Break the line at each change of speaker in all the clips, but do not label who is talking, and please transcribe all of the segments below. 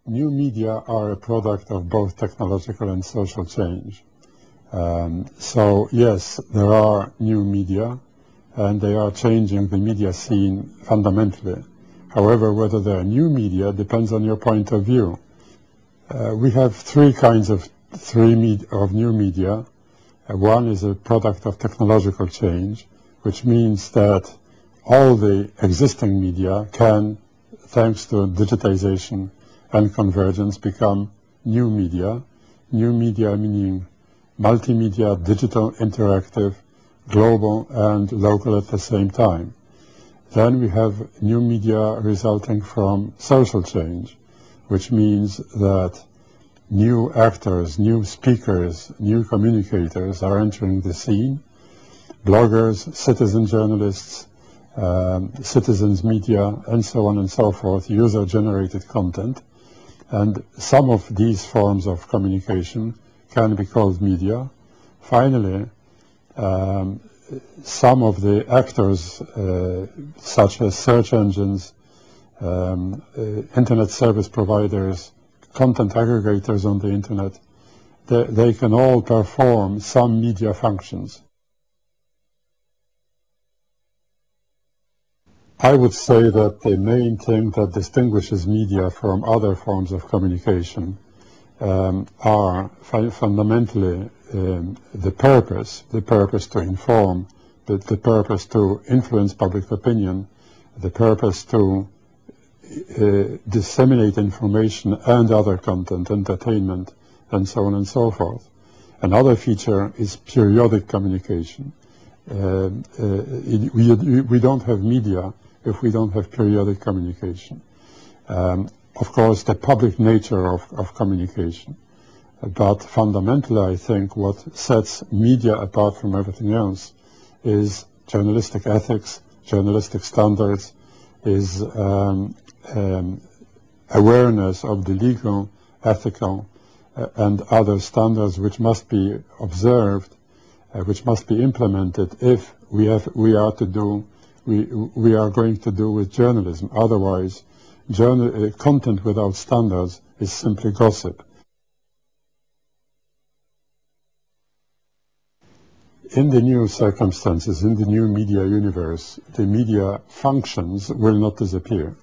new media are a product of both technological and social change. So yes, there are new media, and they are changing the media scene fundamentally. However, whether they are new media depends on your point of view. We have three kinds of new media. One is a product of technological change, which means that all the existing media can, thanks to digitization and convergence, become new media. New media meaning multimedia, digital, interactive, global, and local at the same time. Then we have new media resulting from social change, which means that new actors, new speakers, new communicators are entering the scene. Bloggers, citizen journalists, citizens media, and so on and so forth, user-generated content. And some of these forms of communication can be called media. Finally, some of the actors, such as search engines, internet service providers, content aggregators on the internet, they can all perform some media functions. I would say that the main thing that distinguishes media from other forms of communication are fundamentally the purpose to inform, the purpose to influence public opinion, the purpose to disseminate information and other content, entertainment, and so on and so forth. Another feature is periodic communication. We don't have media if we don't have periodic communication. Of course, the public nature of communication. But fundamentally, I think what sets media apart from everything else is journalistic ethics, journalistic standards, is awareness of the legal, ethical, and other standards which must be observed, which must be implemented if we are going to do with journalism. Otherwise, content without standards is simply gossip. In the new circumstances, in the new media universe, the media functions will not disappear.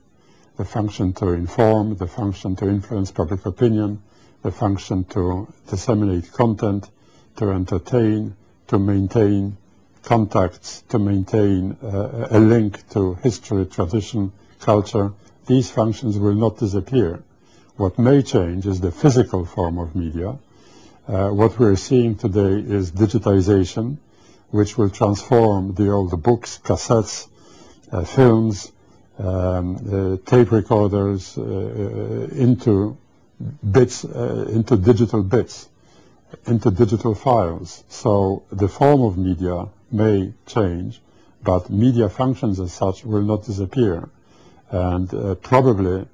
The function to inform, the function to influence public opinion, the function to disseminate content, to entertain, to maintain contacts, to maintain a link to history, tradition, culture, these functions will not disappear. What may change is the physical form of media. What we're seeing today is digitization, which will transform the old books, cassettes, films, tape recorders into bits, into digital bits, into digital files. So the form of media may change, but media functions as such will not disappear. And probably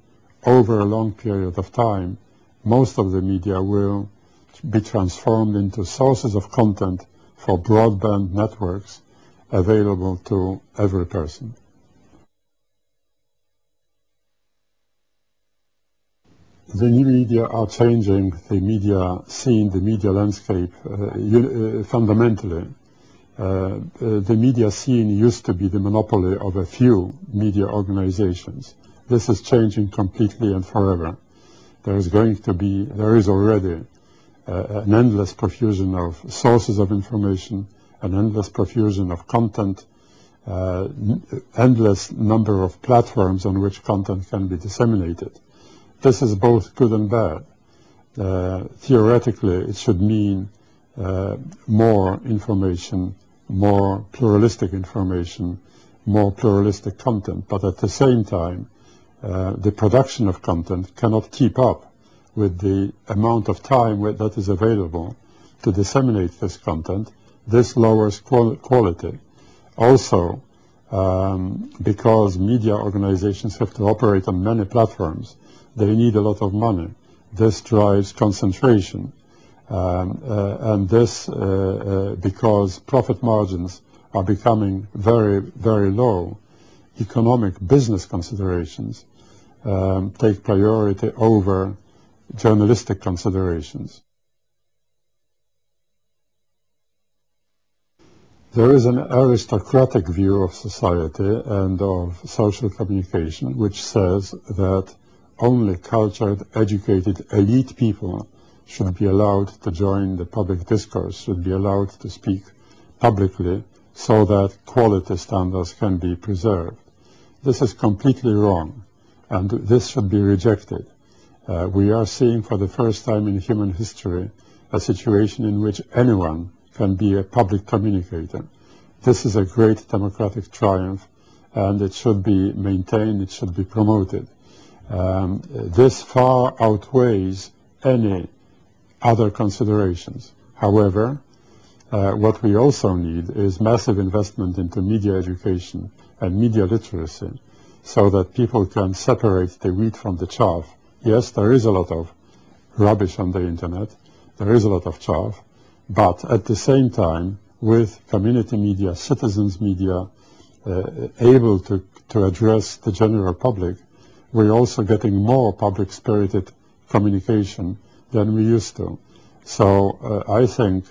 over a long period of time, most of the media will be transformed into sources of content for broadband networks available to every person. The new media are changing the media scene, the media landscape fundamentally. The media scene used to be the monopoly of a few media organizations. This is changing completely and forever. There is already an endless profusion of sources of information, an endless profusion of content, endless number of platforms on which content can be disseminated. This is both good and bad. Theoretically, it should mean more information, more pluralistic information, more pluralistic content, but at the same time, the production of content cannot keep up with the amount of time that is available to disseminate this content. This lowers quality. Also, because media organizations have to operate on many platforms, they need a lot of money. This drives concentration. And this, because profit margins are becoming very, very low, economic business considerations take priority over journalistic considerations. There is an aristocratic view of society and of social communication which says that only cultured, educated, elite people should be allowed to join the public discourse, should be allowed to speak publicly so that quality standards can be preserved. This is completely wrong, and this should be rejected. We are seeing for the first time in human history a situation in which anyone can be a public communicator. This is a great democratic triumph, and it should be maintained, it should be promoted. This far outweighs any other considerations. However, what we also need is massive investment into media education and media literacy so that people can separate the wheat from the chaff. Yes, there is a lot of rubbish on the internet, there is a lot of chaff, but at the same time, with community media, citizens media, able to address the general public, we're also getting more public-spirited communication than we used to. So I think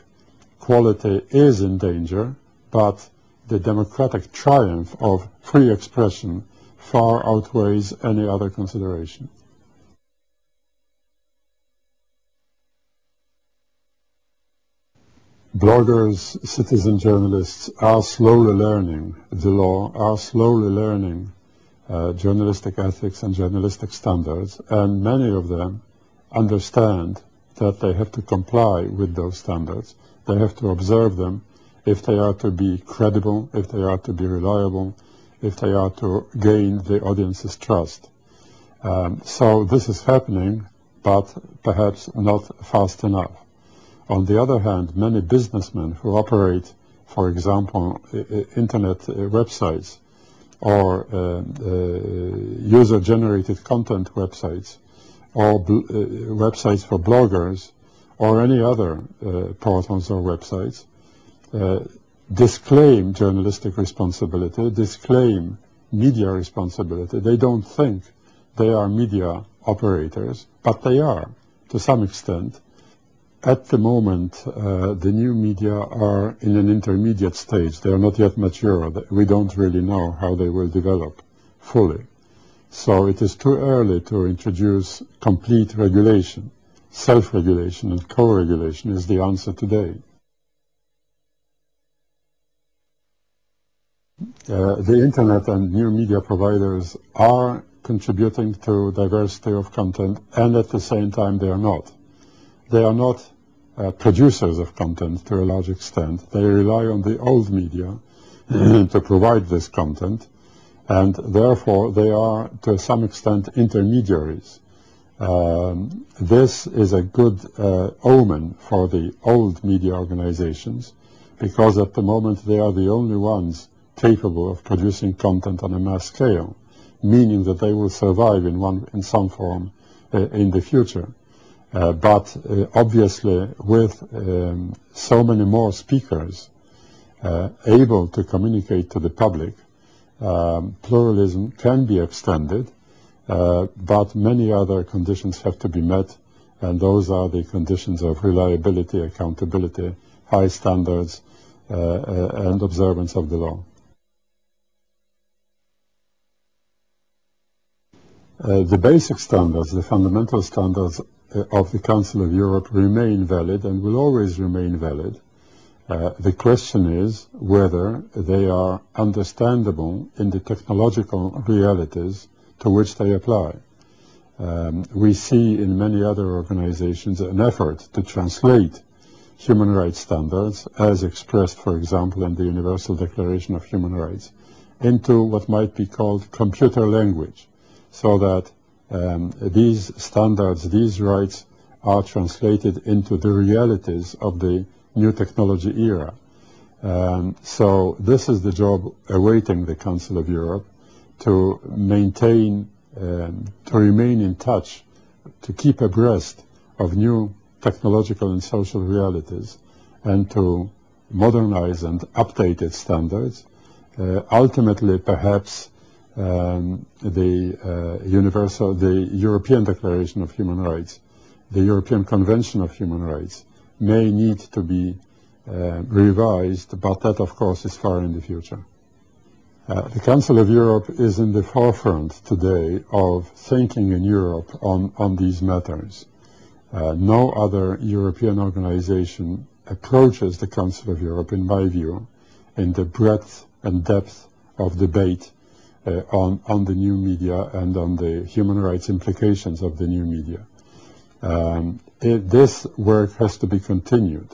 quality is in danger, but the democratic triumph of free expression far outweighs any other consideration. Bloggers, citizen journalists are slowly learning the law, are slowly learning journalistic ethics and journalistic standards, and many of them understand that they have to comply with those standards. They have to observe them if they are to be credible, if they are to be reliable, if they are to gain the audience's trust. So this is happening, but perhaps not fast enough. On the other hand, many businessmen who operate, for example, internet websites or user-generated content websites or websites for bloggers or any other portals or websites, disclaim journalistic responsibility, disclaim media responsibility. They don't think they are media operators, but they are, to some extent. At the moment, the new media are in an intermediate stage. They are not yet mature. We don't really know how they will develop fully. So it is too early to introduce complete regulation. Self-regulation and co-regulation is the answer today. The internet and new media providers are contributing to diversity of content, and at the same time they are not. They are not producers of content to a large extent. They rely on the old media to provide this content, and therefore they are to some extent intermediaries. This is a good omen for the old media organizations, because at the moment they are the only ones capable of producing content on a mass scale, meaning that they will survive in some form in the future. But obviously with so many more speakers able to communicate to the public, pluralism can be extended, but many other conditions have to be met, and those are the conditions of reliability, accountability, high standards, and observance of the law. The basic standards, the fundamental standards of the Council of Europe remain valid and will always remain valid. The question is whether they are understandable in the technological realities to which they apply. We see in many other organizations an effort to translate human rights standards, as expressed, for example, in the Universal Declaration of Human Rights, into what might be called computer language, so that these standards, these rights are translated into the realities of the new technology era. So this is the job awaiting the Council of Europe, to maintain, to remain in touch, to keep abreast of new technological and social realities, and to modernize and update its standards, ultimately perhaps the European Declaration of Human Rights, the European Convention of Human Rights, may need to be revised, but that, of course, is far in the future. The Council of Europe is in the forefront today of thinking in Europe on these matters. No other European organization approaches the Council of Europe, in my view, in the breadth and depth of debate on the new media and on the human rights implications of the new media. This work has to be continued.